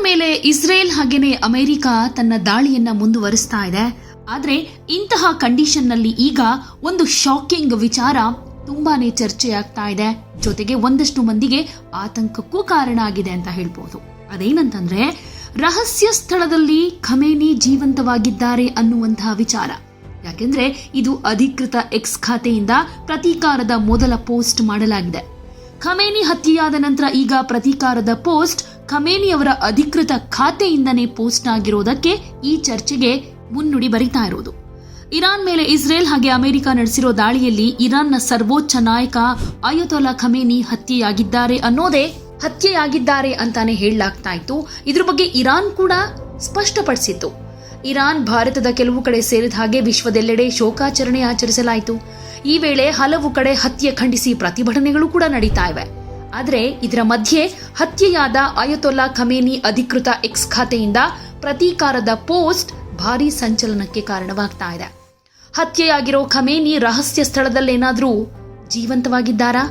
Iran ಮೇಲೆ Israel ಹಾಗೇನೆ America ತನ್ನ ದಾಳಿಯನ್ನ ಮುಂದುವರಿಸ್ತಾ ಇದೆ. ಆದ್ರೆ ಇಂತಹ ಕಂಡೀಷನ್ ನಲ್ಲಿ ಈಗ ಒಂದು ಶಾಕಿಂಗ್ ವಿಚಾರ ತುಂಬಾನೇ ಚರ್ಚೆಯಾಗ್ತಾ ಇದೆ. ಜೊತೆಗೆ ಒಂದಷ್ಟು ಮಂದಿಗೆ ಆತಂಕಕ್ಕೂ ಕಾರಣ ಆಗಿದೆ ಅಂತ ಹೇಳ್ಬೋದು. ಅದೇನಂತಂದ್ರೆ ರಹಸ್ಯ ಸ್ಥಳದಲ್ಲಿ ಖಮೇನಿ ಜೀವಂತವಾಗಿದ್ದಾರೆ ಅನ್ನುವಂತಹ ವಿಚಾರ. ಯಾಕೆಂದ್ರೆ ಇದು ಅಧಿಕೃತ ಎಕ್ಸ್ ಖಾತೆಯಿಂದ ಪ್ರತೀಕಾರದ ಮೊದಲ ಪೋಸ್ಟ್ ಮಾಡಲಾಗಿದೆ. ಖಮೇನಿ ಹತ್ಯೆಯಾದ ನಂತರ ಈಗ ಪ್ರತೀಕಾರದ ಪೋಸ್ಟ್ ಖಮೇನಿ ಅವರ ಅಧಿಕೃತ ಖಾತೆಯಿಂದನೇ ಪೋಸ್ಟ್ ಆಗಿರೋದಕ್ಕೆ ಈ ಚರ್ಚೆಗೆ ಮುನ್ನುಡಿ ಬರಿತಾ ಇರೋದು. ಇರಾನ್ ಮೇಲೆ ಇಸ್ರೇಲ್ ಹಾಗೆ ಅಮೆರಿಕ ನಡೆಸಿರೋ ದಾಳಿಯಲ್ಲಿ ಇರಾನ್ನ ಸರ್ವೋಚ್ಚ ನಾಯಕ ಅಯತೊಲಾ ಖಮೇನಿ ಹತ್ಯೆಯಾಗಿದ್ದಾರೆ ಅಂತಾನೆ ಹೇಳಲಾಗ್ತಾ ಇತ್ತು. ಇದ್ರ ಬಗ್ಗೆ ಇರಾನ್ ಕೂಡ ಸ್ಪಷ್ಟಪಡಿಸಿತ್ತು. ಇರಾನ್ ಭಾರತದ ಕೆಲವು ಕಡೆ ಸೇರಿದ ಹಾಗೆ ವಿಶ್ವದೆಲ್ಲೆಡೆ ಶೋಕಾಚರಣೆ ಆಚರಿಸಲಾಯಿತು. ಈ ವೇಳೆ ಹಲವು ಕಡೆ ಹತ್ಯೆ ಖಂಡಿಸಿ ಪ್ರತಿಭಟನೆಗಳು ಕೂಡ ನಡೀತಾ ಇವೆ. ಆದ್ರೆ ಇದರ ಮಧ್ಯೆ ಹತ್ಯೆಯಾದ ಅಯತೊಲ್ಲಾ ಖಮೇನಿ ಅಧಿಕೃತ ಎಕ್ಸ್ ಖಾತೆಯಿಂದ ಪ್ರತೀಕಾರದ ಪೋಸ್ಟ್ ಭಾರೀ ಸಂಚಲನಕ್ಕೆ ಕಾರಣವಾಗ್ತಾ ಇದೆ. ಹತ್ಯೆಯಾಗಿರೋ ಖಮೇನಿ ರಹಸ್ಯ ಸ್ಥಳದಲ್ಲೇನಾದ್ರೂ ಜೀವಂತವಾಗಿದ್ದಾರಾ?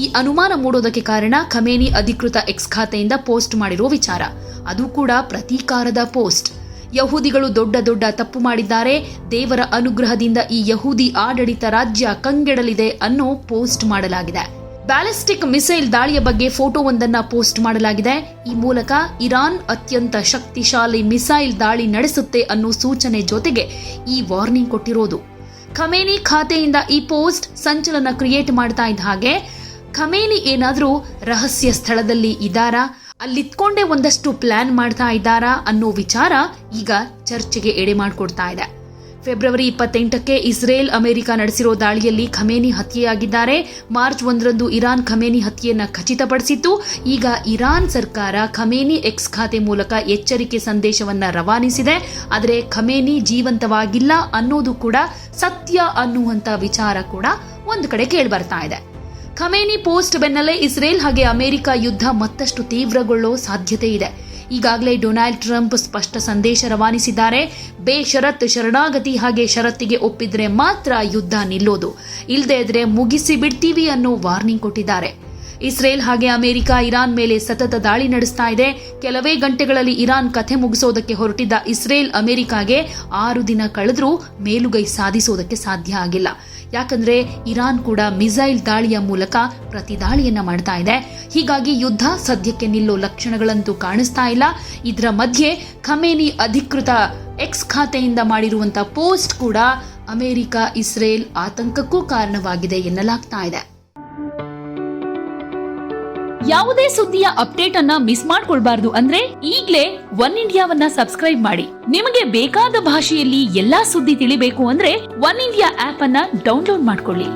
ಈ ಅನುಮಾನ ಮೂಡೋದಕ್ಕೆ ಕಾರಣ ಖಮೇನಿ ಅಧಿಕೃತ ಎಕ್ಸ್ ಖಾತೆಯಿಂದ ಪೋಸ್ಟ್ ಮಾಡಿರೋ ವಿಚಾರ. ಅದು ಕೂಡ ಪ್ರತೀಕಾರದ ಪೋಸ್ಟ್. ಯಹೂದಿಗಳು ದೊಡ್ಡ ದೊಡ್ಡ ತಪ್ಪು ಮಾಡಿದ್ದಾರೆ, ದೇವರ ಅನುಗ್ರಹದಿಂದ ಈ ಯಹೂದಿ ಆಡಳಿತ ರಾಜ್ಯ ಕಂಗೆಡಲಿದೆ ಅನ್ನೋ ಪೋಸ್ಟ್ ಮಾಡಲಾಗಿದೆ. ಬ್ಯಾಲಿಸ್ಟಿಕ್ ಮಿಸೈಲ್ ದಾಳಿಯ ಬಗ್ಗೆ ಫೋಟೋವೊಂದನ್ನ ಪೋಸ್ಟ್ ಮಾಡಲಾಗಿದೆ. ಈ ಮೂಲಕ ಇರಾನ್ ಅತ್ಯಂತ ಶಕ್ತಿಶಾಲಿ ಮಿಸೈಲ್ ದಾಳಿ ನಡೆಸುತ್ತೆ ಅನ್ನೋ ಸೂಚನೆ ಜೊತೆಗೆ ಈ ವಾರ್ನಿಂಗ್ ಕೊಟ್ಟಿರೋದು. ಖಮೇನಿ ಖಾತೆಯಿಂದ ಈ ಪೋಸ್ಟ್ ಸಂಚಲನ ಕ್ರಿಯೇಟ್ ಮಾಡ್ತಾ ಇದ್ದ ಹಾಗೆ ಖಮೇನಿ ಏನಾದ್ರೂ ರಹಸ್ಯ ಸ್ಥಳದಲ್ಲಿ ಇದ್ದಾರಾ, ಅಲ್ಲಿತ್ಕೊಂಡೇ ಒಂದಷ್ಟು ಪ್ಲಾನ್ ಮಾಡ್ತಾ ಇದ್ದಾರಾ ಅನ್ನೋ ವಿಚಾರ ಈಗ ಚರ್ಚೆಗೆ ಎಡೆ ಮಾಡಿಕೊಡ್ತಾ ಇದೆ. ಫೆಬ್ರವರಿ 28ಕ್ಕೆ ಇಸ್ರೇಲ್ ಅಮೆರಿಕ ನಡೆಸಿರೋ ದಾಳಿಯಲ್ಲಿ ಖಮೇನಿ ಹತ್ಯೆಯಾಗಿದ್ದಾರೆ. ಮಾರ್ಚ್ 1ರಂದು ಇರಾನ್ ಖಮೇನಿ ಹತ್ಯೆಯನ್ನ ಖಚಿತಪಡಿಸಿತ್ತು. ಈಗ ಇರಾನ್ ಸರ್ಕಾರ ಖಮೇನಿ ಎಕ್ಸ್ ಖಾತೆ ಮೂಲಕ ಎಚ್ಚರಿಕೆ ಸಂದೇಶವನ್ನ ರವಾನಿಸಿದೆ. ಆದರೆ ಖಮೇನಿ ಜೀವಂತವಾಗಿಲ್ಲ ಅನ್ನೋದು ಕೂಡ ಸತ್ಯ ಅನ್ನುವಂತ ವಿಚಾರ ಕೂಡ ಒಂದು ಕಡೆ ಕೇಳಿಬರ್ತಾ ಇದೆ. ಖಮೇನಿ ಪೋಸ್ಟ್ ಬೆನ್ನಲ್ಲೇ ಇಸ್ರೇಲ್ ಹಾಗೆ ಅಮೆರಿಕ ಯುದ್ಧ ಮತ್ತಷ್ಟು ತೀವ್ರಗೊಳ್ಳೋ ಸಾಧ್ಯತೆ ಇದೆ. ಈಗಾಗಲೇ ಡೊನಾಲ್ಡ್ ಟ್ರಂಪ್ ಸ್ಪಷ್ಟ ಸಂದೇಶ ರವಾನಿಸಿದ್ದಾರೆ. ಬೇಷರತ್ ಶರಣಾಗತಿ ಹಾಗೆ ಷರತ್ತಿಗೆ ಒಪ್ಪಿದ್ರೆ ಮಾತ್ರ ಯುದ್ಧ ನಿಲ್ಲೋದು, ಇಲ್ಲದೇ ಇದ್ರೆ ಮುಗಿಸಿ ಬಿಡ್ತೀವಿ ಅನ್ನೋ ವಾರ್ನಿಂಗ್ ಕೊಟ್ಟಿದ್ದಾರೆ. ಇಸ್ರೇಲ್ ಹಾಗೆ ಅಮೆರಿಕ ಇರಾನ್ ಮೇಲೆ ಸತತ ದಾಳಿ ನಡೆಸ್ತಾ ಇದೆ. ಕೆಲವೇ ಗಂಟೆಗಳಲ್ಲಿ ಇರಾನ್ ಕಥೆ ಮುಗಿಸೋದಕ್ಕೆ ಹೊರಟಿದ್ದ ಇಸ್ರೇಲ್ ಅಮೆರಿಕಾಗೆ 6 ದಿನ ಕಳೆದ್ರೂ ಮೇಲುಗೈ ಸಾಧಿಸೋದಕ್ಕೆ ಸಾಧ್ಯ ಆಗಿಲ್ಲ. ಯಾಕಂದ್ರೆ ಇರಾನ್ ಕೂಡ ಮಿಸೈಲ್ ದಾಳಿಯ ಮೂಲಕ ಪ್ರತಿ ದಾಳಿಯನ್ನ ಮಾಡ್ತಾ ಇದೆ. ಹೀಗಾಗಿ ಯುದ್ಧ ಸದ್ಯಕ್ಕೆ ನಿಲ್ಲೋ ಲಕ್ಷಣಗಳಂತೂ ಕಾಣಿಸ್ತಾ ಇಲ್ಲ. ಇದರ ಮಧ್ಯೆ ಖಮೇನಿ ಅಧಿಕೃತ ಎಕ್ಸ್ ಖಾತೆಯಿಂದ ಮಾಡಿರುವಂತಹ ಪೋಸ್ಟ್ ಕೂಡ ಅಮೆರಿಕ ಇಸ್ರೇಲ್ ಆತಂಕಕ್ಕೂ ಕಾರಣವಾಗಿದೆ ಎನ್ನಲಾಗ್ತಾ ಇದೆ. ಯಾವುದೇ ಸುದ್ದಿಯ ಅಪ್ಡೇಟ್ ಅನ್ನ ಮಿಸ್ ಮಾಡ್ಕೊಳ್ಬಾರ್ದು ಅಂದ್ರೆ ಈಗ್ಲೇ ಒನ್ ಇಂಡಿಯಾವನ್ನ ಸಬ್ಸ್ಕ್ರೈಬ್ ಮಾಡಿ. ನಿಮಗೆ ಬೇಕಾದ ಭಾಷೆಯಲ್ಲಿ ಎಲ್ಲಾ ಸುದ್ದಿ ತಿಳಿಬೇಕು ಅಂದ್ರೆ ಒನ್ ಇಂಡಿಯಾ ಆಪ್ ಅನ್ನ ಡೌನ್ಲೋಡ್ ಮಾಡ್ಕೊಳ್ಳಿ.